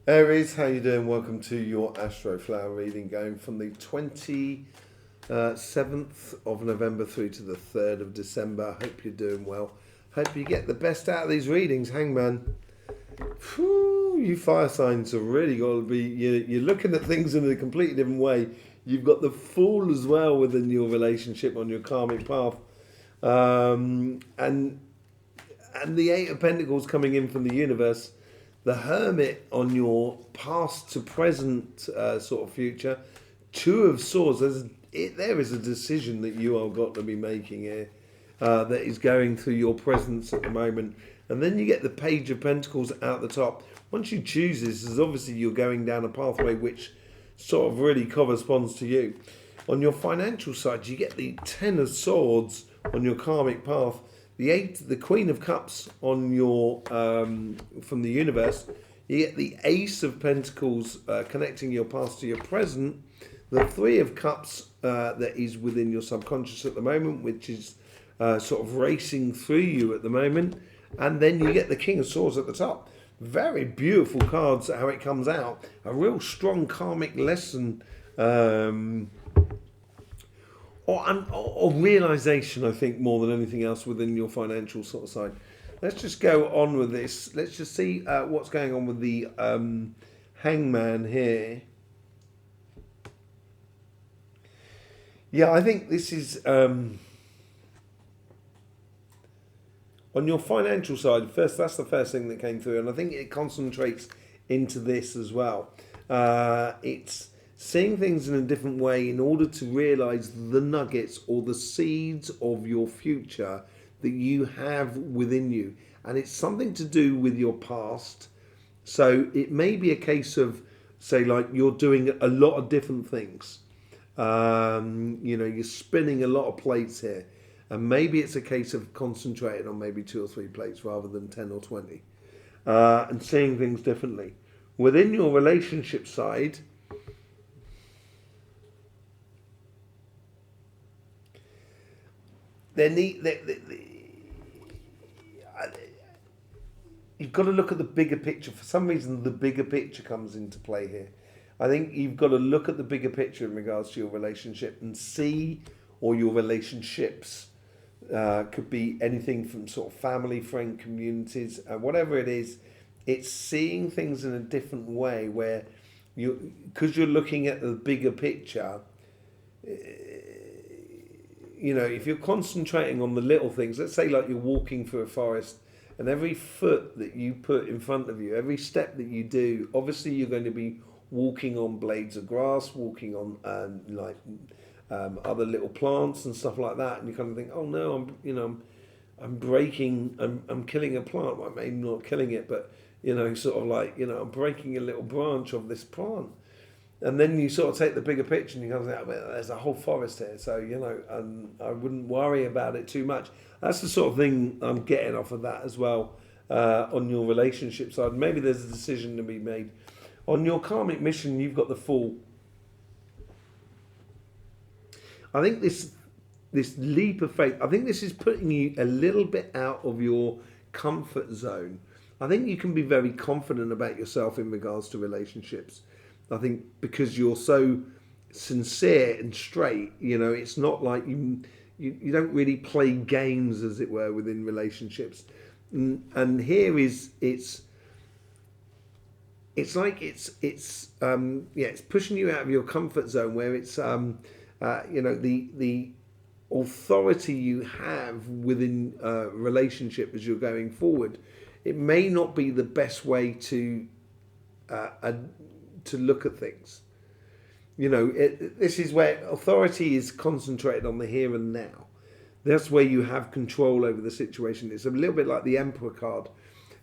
Aries, how you doing? Welcome to your Astroflower reading, going from the 27th of November through to the 3rd of December. Hope you're doing well. Hope you get the best out of these readings, Hangman. Whew, you fire signs have really got to be, you're looking at things in a completely different way. You've got the Fool as well within your relationship on your karmic path. And the Eight of Pentacles coming in from the universe. The Hermit on your past to present sort of future. Two of Swords. There is a decision that you are got to be making here that is going through your presence at the moment. And then you get the Page of Pentacles out the top. Once you choose this, is obviously you're going down a pathway which sort of really corresponds to you. On your financial side, you get the Ten of Swords on your karmic path. The Queen of Cups on your from the universe. You get the Ace of Pentacles connecting your past to your present. The Three of Cups that is within your subconscious at the moment, which is sort of racing through you at the moment. And then you get the King of Swords at the top. Very beautiful cards, how it comes out. A real strong karmic lesson. Or realization, I think, more than anything else within your financial sort of side. Let's just go on with this. Let's just see what's going on with the Hangman here. Yeah, I think this is on your financial side. First, that's the first thing that came through, and I think it concentrates into this as well. It's seeing things in a different way in order to realize the nuggets or the seeds of your future that you have within you. And it's something to do with your past. So it may be a case of, say, like you're doing a lot of different things. You're spinning a lot of plates here. And maybe it's a case of concentrating on maybe 2 or 3 plates rather than 10 or 20. And seeing things differently. Within your relationship side, you've got to look at the bigger picture. For some reason, the bigger picture comes into play here. I think you've got to look at the bigger picture in regards to your relationship and see, or your relationships. Could be anything from sort of family, friend, communities, whatever it is. It's seeing things in a different way where because you're looking at the bigger picture. If you're concentrating on the little things, let's say like you're walking through a forest, and every foot that you put in front of you, every step that you do, obviously you're going to be walking on blades of grass, walking on other little plants and stuff like that, and you kind of think, oh no, I'm killing a plant. Well, maybe not killing it, but I'm breaking a little branch of this plant. And then you sort of take the bigger picture and you go, well, there's a whole forest here. So, and I wouldn't worry about it too much. That's the sort of thing I'm getting off of that as well on your relationship side. Maybe there's a decision to be made. On your karmic mission, you've got the Fool. I think this leap of faith, I think this is putting you a little bit out of your comfort zone. I think you can be very confident about yourself in regards to relationships. I think because you're so sincere and straight, it's not like you don't really play games, as it were, within relationships. And here it's pushing you out of your comfort zone, where it's the authority you have within a relationship as you're going forward. It may not be the best way to look at things. This is where authority is concentrated on the here and now. That's where you have control over the situation. It's a little bit like the Emperor card.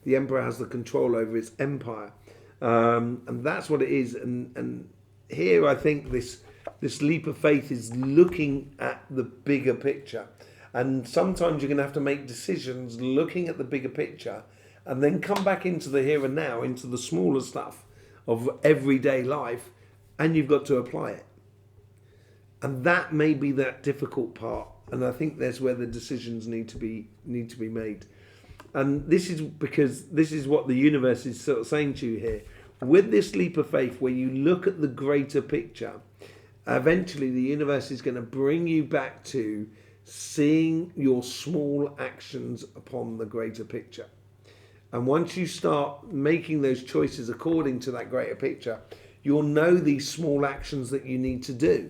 The Emperor has the control over his empire. And that's what it is. And here I think this leap of faith is looking at the bigger picture. And sometimes you're going to have to make decisions looking at the bigger picture and then come back into the here and now, into the smaller stuff of everyday life, and you've got to apply it. And that may be that difficult part. And I think that's where the decisions need to be made. And this is because this is what the universe is sort of saying to you here. with this leap of faith, where you look at the greater picture, eventually the universe is going to bring you back to seeing your small actions upon the greater picture. And once you start making those choices according to that greater picture, you'll know these small actions that you need to do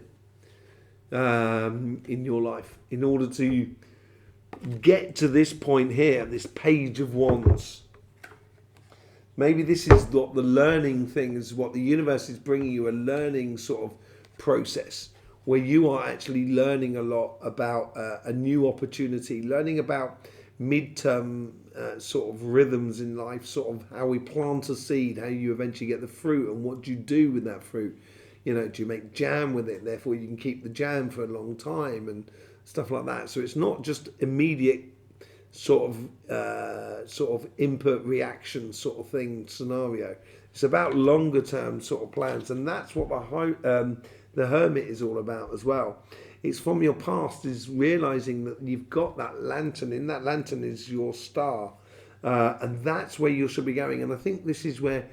in your life in order to get to this point here, this page of wands. Maybe this is what the learning thing is, what the universe is bringing you, a learning sort of process where you are actually learning a lot about a new opportunity, learning about midterm sort of rhythms in life, sort of how we plant a seed, how you eventually get the fruit, and what do you do with that fruit. You know, do you make jam with it? Therefore, you can keep the jam for a long time and stuff like that. So it's not just immediate sort of input reaction sort of thing scenario. It's about longer term sort of plans, and that's what the Hermit is all about as well. It's from your past, is realizing that you've got that lantern. In that lantern is your star, and that's where you should be going. And I think this is where,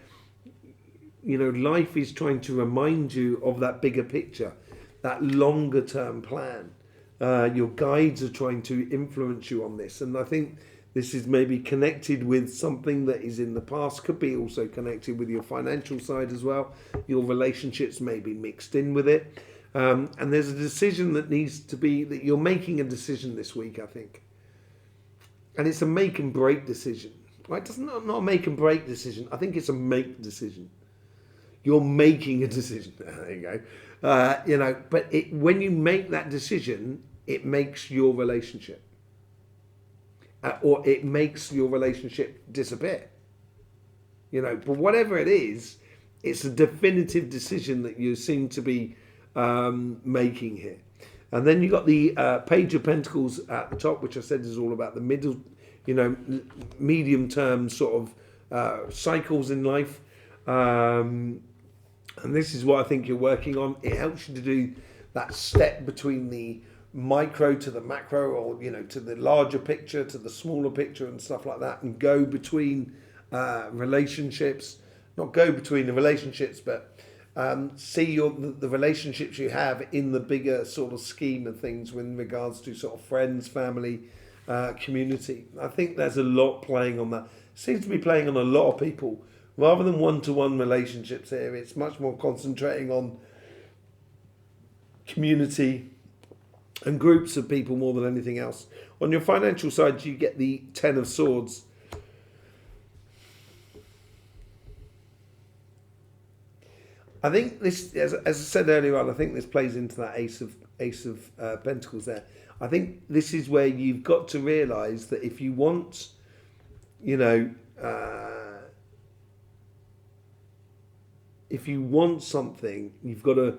you know, life is trying to remind you of that bigger picture, that longer term plan. Your guides are trying to influence you on this, and I think this is maybe connected with something that is in the past, could be also connected with your financial side as well. Your relationships may be mixed in with it, and there's a decision that needs to be, that you're making a decision this week, I think, and it's a make and break decision. Right? It's not a make and break decision. I think it's a make decision. You're making a decision. There you go. You know, but when you make that decision, it makes your relationship, or it makes your relationship disappear. You know, but whatever it is, it's a definitive decision that you seem to be making here. And then you got the Page of Pentacles at the top, which I said is all about the middle, you know, medium term sort of cycles in life. And this is what I think you're working on. It helps you to do that step between the micro to the macro, or, you know, to the larger picture, to the smaller picture and stuff like that, and go between relationships, not go between the relationships, but see the relationships you have in the bigger sort of scheme of things with regards to sort of friends, family, community. I think there's a lot playing on that. Seems to be playing on a lot of people. Rather than one-to-one relationships here, it's much more concentrating on community and groups of people more than anything else. On your financial side, you get the Ten of Swords. I think this, as I said earlier on, I think this plays into that Ace of Pentacles there. I think this is where you've got to realise that if you want, you know, if you want something, you've got to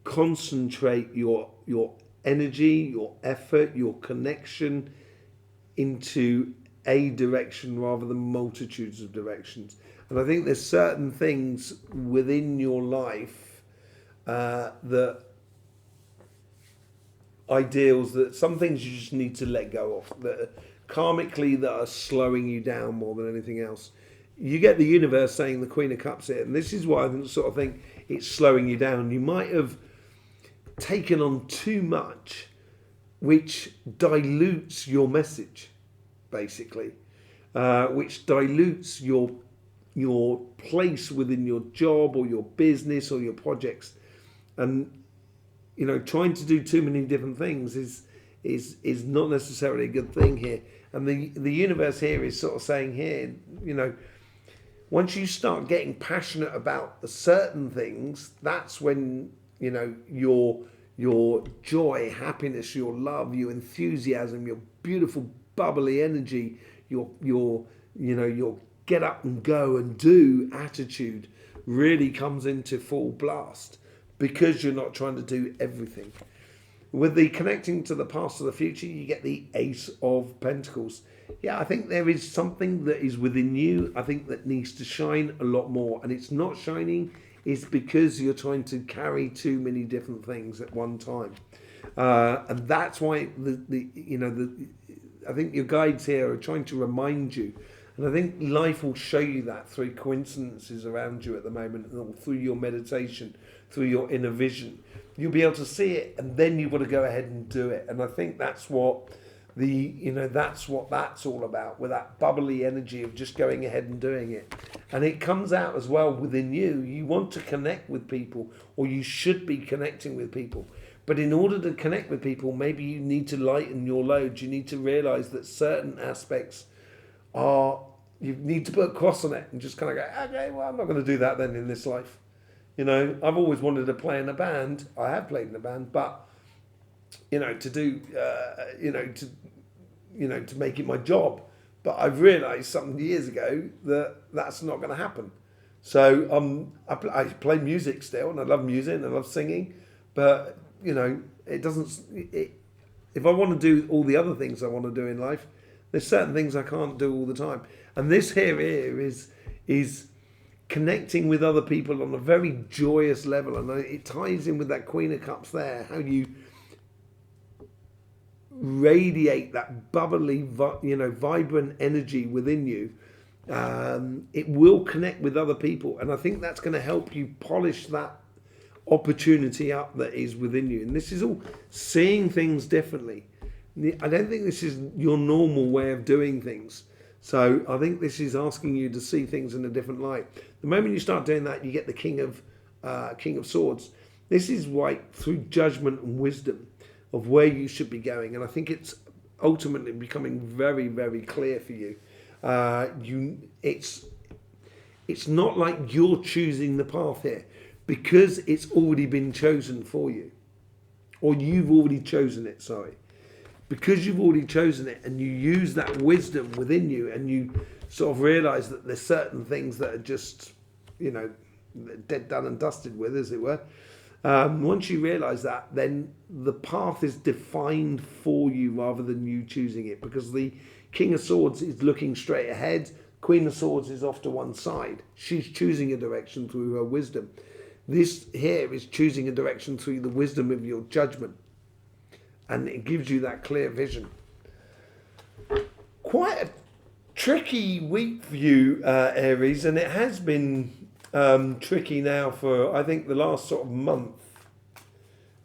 concentrate your energy, your effort, your connection into a direction rather than multitudes of directions. And I think there's certain things within your life that ideals, that some things you just need to let go of, that karmically that are slowing you down more than anything else. You get the universe saying the Queen of Cups here, and this is why I sort of think it's slowing you down. You might have taken on too much, which dilutes your message, basically, which dilutes your place within your job or your business or your projects. And, you know, trying to do too many different things is not necessarily a good thing here. And the universe here is sort of saying here, you know, once you start getting passionate about certain things, that's when, you know, your joy, happiness, your love, your enthusiasm, your beautiful bubbly energy, your get up and go and do attitude really comes into full blast, because you're not trying to do everything. With the connecting to the past or the future, you get the Ace of Pentacles. Yeah, I think there is something that is within you, I think, that needs to shine a lot more. And it's not shining, it's because you're trying to carry too many different things at one time. And that's why I think your guides here are trying to remind you. And I think life will show you that through coincidences around you at the moment, and through your meditation, through your inner vision. You'll be able to see it, and then you've got to go ahead and do it. And I think that's what that's all about, with that bubbly energy of just going ahead and doing it. And it comes out as well within you. You want to connect with people, or you should be connecting with people. But in order to connect with people, maybe you need to lighten your load. You need to realize that certain aspects you need to put a cross on it and just kind of go, okay, well, I'm not going to do that then in this life. I've always wanted to play in a band. I have played in a band, but to make it my job. But I've realised some years ago that that's not going to happen. So I play music still, and I love music and I love singing, but it doesn't. If I want to do all the other things I want to do in life, there's certain things I can't do all the time. And this here is connecting with other people on a very joyous level, and it ties in with that Queen of Cups there. How you radiate that bubbly, vibrant energy within you. It will connect with other people, and I think that's going to help you polish that opportunity up that is within you. And this is all seeing things differently. I don't think this is your normal way of doing things. So I think this is asking you to see things in a different light. The moment you start doing that, you get the King of Swords. This is like through judgment and wisdom of where you should be going. And I think it's ultimately becoming very, very clear for you. It's not like you're choosing the path here, because it's already been chosen for you. Or you've already chosen it, sorry. Because you've already chosen it, and you use that wisdom within you, and you sort of realise that there's certain things that are just, dead, done and dusted with, as it were. Once you realise that, then the path is defined for you rather than you choosing it, because the King of Swords is looking straight ahead. Queen of Swords is off to one side. She's choosing a direction through her wisdom. This here is choosing a direction through the wisdom of your judgment. And it gives you that clear vision. Quite a tricky week for you, Aries, and it has been tricky now for, I think, the last sort of month.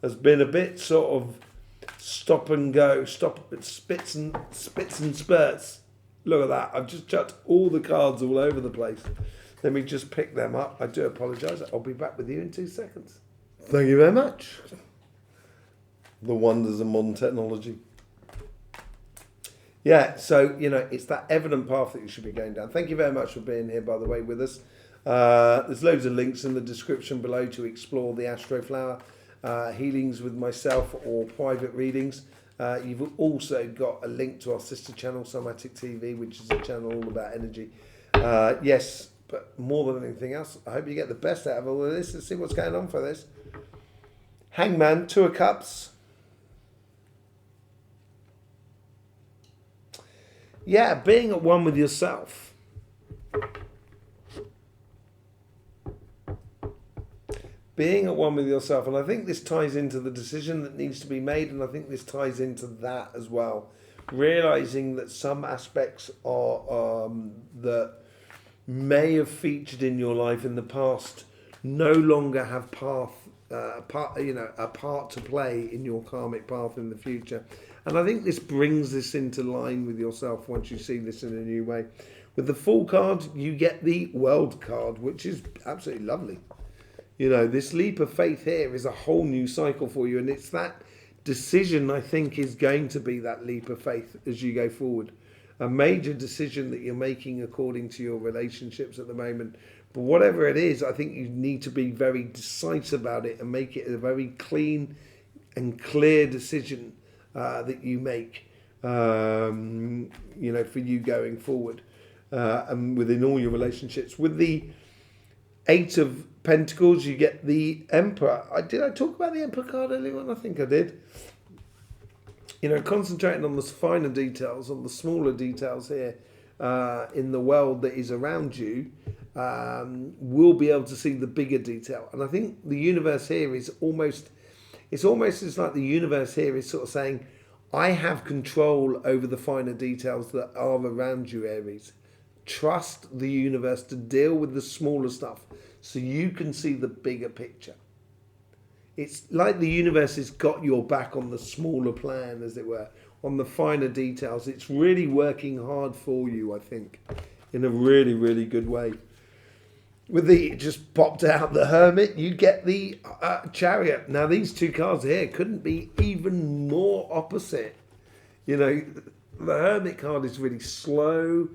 Has been a bit sort of stop and go, spits and spurts. Look at that. I've just chucked all the cards all over the place. Let me just pick them up. I do apologise. I'll be back with you in 2 seconds. Thank you very much. The wonders of modern technology. Yeah, so, it's that evident path that you should be going down. Thank you very much for being here, by the way, with us. There's loads of links in the description below to explore the Astroflower, healings with myself or private readings. You've also got a link to our sister channel, CYMATIC TV, which is a channel all about energy. Yes, but more than anything else, I hope you get the best out of all of this. Let's see what's going on for this. Hangman, 2 of Cups. Yeah, being at one with yourself. Being at one with yourself. And I think this ties into the decision that needs to be made. And I think this ties into that as well. Realising that some aspects are that may have featured in your life in the past no longer have a part to play in your karmic path in the future. And I think this brings this into line with yourself once you see this in a new way. With the Fool card, you get the World card, which is absolutely lovely. This leap of faith here is a whole new cycle for you. And it's that decision, I think, is going to be that leap of faith as you go forward. A major decision that you're making according to your relationships at the moment. But whatever it is, I think you need to be very decisive about it and make it a very clean and clear decision that you make, for you going forward, and within all your relationships. With the 8 of Pentacles, you get the Emperor. Did I talk about the Emperor card earlier on? I think I did. Concentrating on the finer details, on the smaller details here in the world that is around you, will be able to see the bigger detail. And I think the universe here is almost as like the universe here is sort of saying, I have control over the finer details that are around you, Aries. trust the universe to deal with the smaller stuff so you can see the bigger picture. It's like the universe has got your back on the smaller plan, as it were, on the finer details. It's really working hard for you, I think, in a really, really good way. With the, it just popped out the Hermit, you get the Chariot. Now, these two cards here couldn't be even more opposite. You know, the Hermit card is really slow.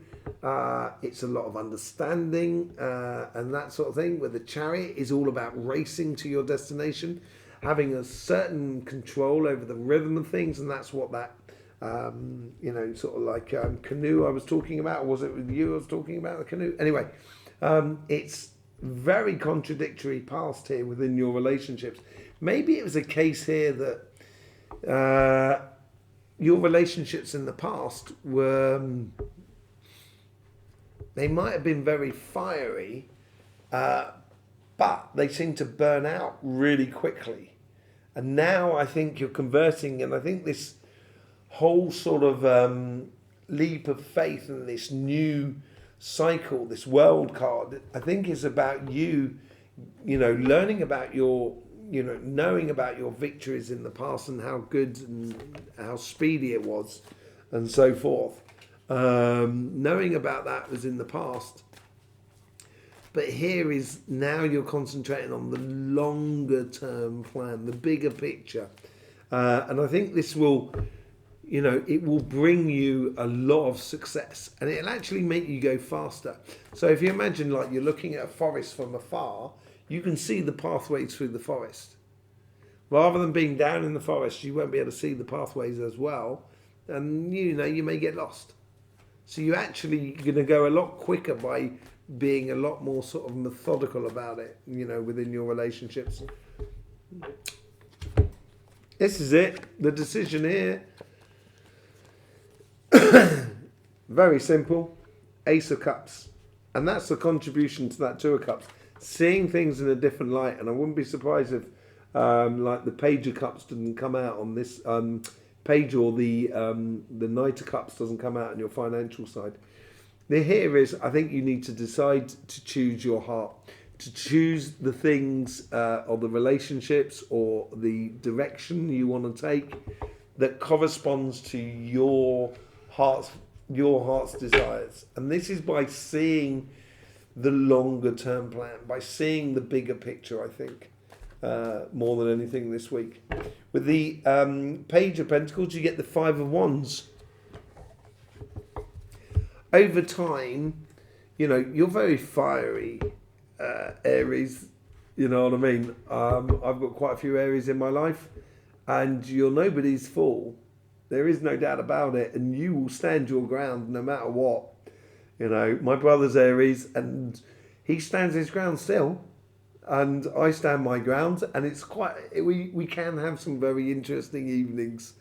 It's a lot of understanding and that sort of thing, where the Chariot is all about racing to your destination, having a certain control over the rhythm of things, and that's what that, you know, sort of like canoe I was talking about, or was it with you I was talking about, the canoe? Anyway, it's very contradictory past here within your relationships. Maybe it was a case here that your relationships in the past were... they might have been very fiery, but they seem to burn out really quickly. And now I think you're converting, and I think this whole sort of leap of faith and this new cycle, this world card, I think is about you, you know, learning about your, you know, knowing about your victories in the past and how good and how speedy it was and so forth. Knowing about that was in the past, but here is now you're concentrating on the longer term plan, the bigger picture, and I think this will, you know, it will bring you a lot of success, and it'll actually make you go faster. So if you imagine like you're looking at a forest from afar, you can see the pathways through the forest. Rather than being down in the forest, you won't be able to see the pathways as well, and you know, you may get lost. So you're actually going to go a lot quicker by being a lot more sort of methodical about it, you know, within your relationships. This is it. The decision here. Very simple. Ace of Cups. And that's the contribution to that Two of Cups. Seeing things in a different light. And I wouldn't be surprised if like the Page of Cups didn't come out on this page, or the Knight of Cups doesn't come out on your financial side. The here is, I think you need to decide to choose your heart, to choose the things or the relationships or the direction you want to take that corresponds to your heart's desires. And this is by seeing the longer term plan, by seeing the bigger picture, I think. More than anything this week. With the Page of Pentacles, you get the Five of Wands. Over time, you know, you're very fiery, Aries, you know what I mean? I've got quite a few Aries in my life, and you're nobody's fool. There is no doubt about it, and you will stand your ground no matter what. You know, my brother's Aries, and he stands his ground still. And I stand my ground, and it's quite, we can have some very interesting evenings.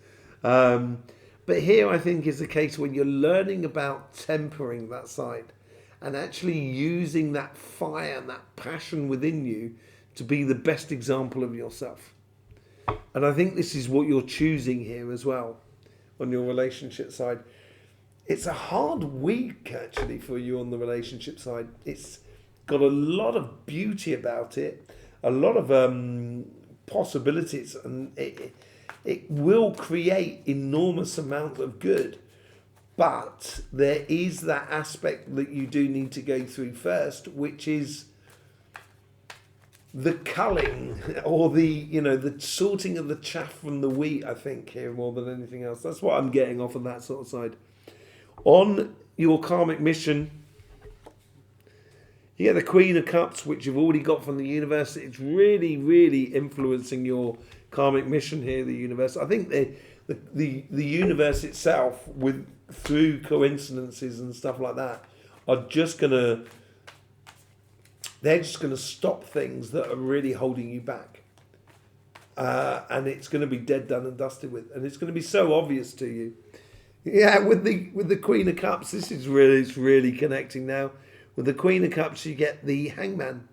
But here I think is a case when you're learning about tempering that side and actually using that fire and that passion within you to be the best example of yourself. And I think this is what you're choosing here as well on your relationship side. It's a hard week actually for you on the relationship side. It's got a lot of beauty about it, a lot of possibilities, and it will create enormous amounts of good. But there is that aspect that you do need to go through first, which is the culling, or the, you know, the sorting of the chaff from the wheat, I think, here more than anything else. That's what I'm getting off on that sort of side. On your karmic mission, you get the Queen of Cups, which you've already got from the universe. It's really, really influencing your karmic mission here, the universe. I think the universe itself, through coincidences and stuff like that, they're just gonna stop things that are really holding you back. And it's gonna be dead, done and dusted with, and it's gonna be so obvious to you. Yeah, with the Queen of Cups, it's really connecting now. With the Queen of Cups, you get the Hangman.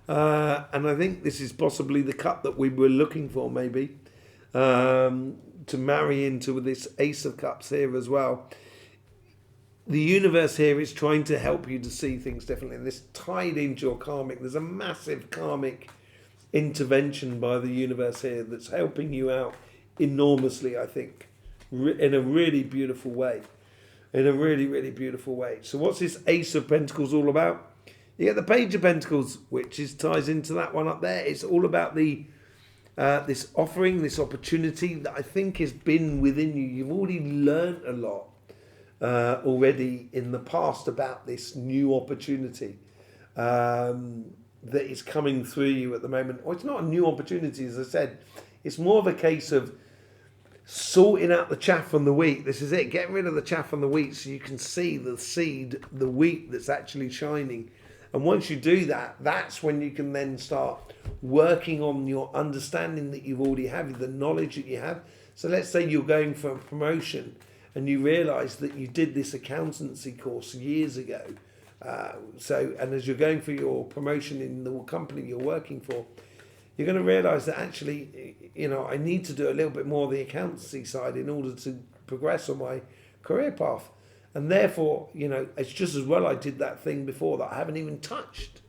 And I think this is possibly the cup that we were looking for, maybe, to marry into this Ace of Cups here as well. the universe here is trying to help you to see things differently. And this tied into your karmic. There's a massive karmic intervention by the universe here that's helping you out enormously, I think, in a really beautiful way. In a really, really beautiful way. So what's this Ace of Pentacles all about? You get the Page of Pentacles, which ties into that one up there. It's all about the this offering, this opportunity that I think has been within you. You've already learned a lot already in the past about this new opportunity that is coming through you at the moment. Well, it's not a new opportunity, as I said. It's more of a case of sorting out the chaff from the wheat. This is it. Getting rid of the chaff from the wheat so you can see the seed, the wheat that's actually shining. And once you do that, that's when you can then start working on your understanding that you've already have, the knowledge that you have. So let's say you're going for a promotion and you realise that you did this accountancy course years ago. And as you're going for your promotion in the company you're working for, you're going to realise that actually, I need to do a little bit more of the accountancy side in order to progress on my career path. And therefore, it's just as well I did that thing before that I haven't even touched.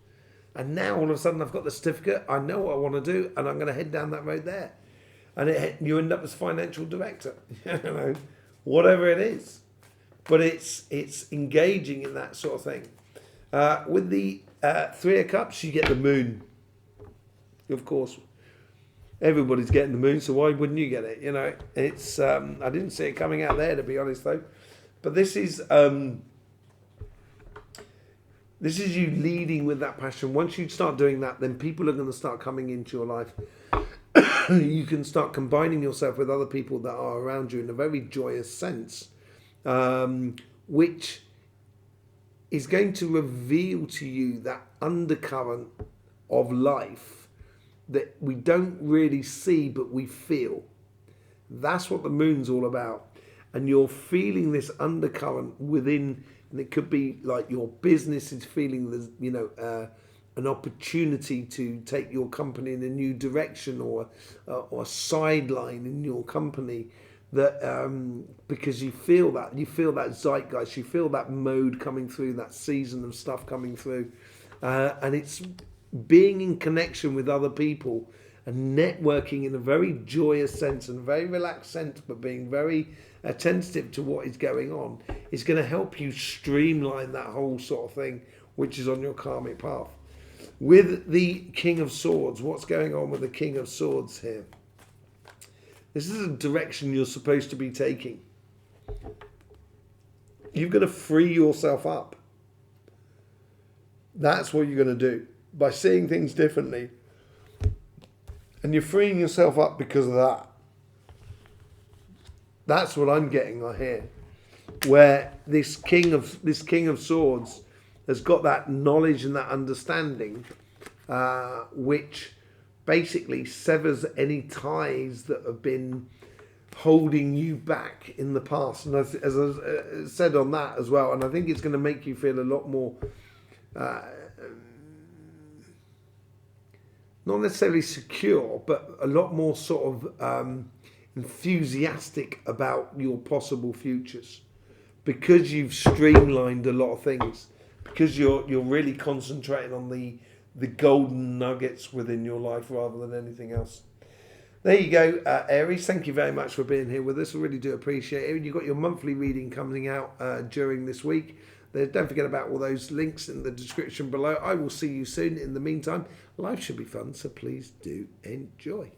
And now all of a sudden I've got the certificate, I know what I want to do, and I'm going to head down that road there. And you end up as financial director, whatever it is. But it's engaging in that sort of thing. With the Three of Cups, you get the Moon. Of course, everybody's getting the Moon, so why wouldn't you get it? It's I didn't see it coming out there, to be honest, though. But this is you leading with that passion. Once you start doing that, then people are going to start coming into your life. You can start combining yourself with other people that are around you in a very joyous sense, which is going to reveal to you that undercurrent of life that we don't really see, but we feel. That's what the Moon's all about. And you're feeling this undercurrent within, and it could be like your business is feeling there's, an opportunity to take your company in a new direction, or a sideline in your company, that because you feel that zeitgeist, you feel that mode coming through, that season of stuff coming through, and it's being in connection with other people and networking in a very joyous sense and very relaxed sense, but being very attentive to what is going on, is going to help you streamline that whole sort of thing, which is on your karmic path. With the King of Swords, what's going on with the King of Swords here? This is a direction you're supposed to be taking. You've got to free yourself up. That's what you're going to do by seeing things differently. And you're freeing yourself up because of that. That's what I'm getting here. Where this King of Swords has got that knowledge and that understanding, which basically severs any ties that have been holding you back in the past. And as I said on that as well, and I think it's going to make you feel a lot more, not necessarily secure, but a lot more sort of enthusiastic about your possible futures, because you've streamlined a lot of things, because you're really concentrating on the golden nuggets within your life rather than anything else. There you go, Aries. Thank you very much for being here with us. I really do appreciate it. You've got your monthly reading coming out during this week. Don't forget about all those links in the description below. I will see you soon. In the meantime, life should be fun, so please do enjoy.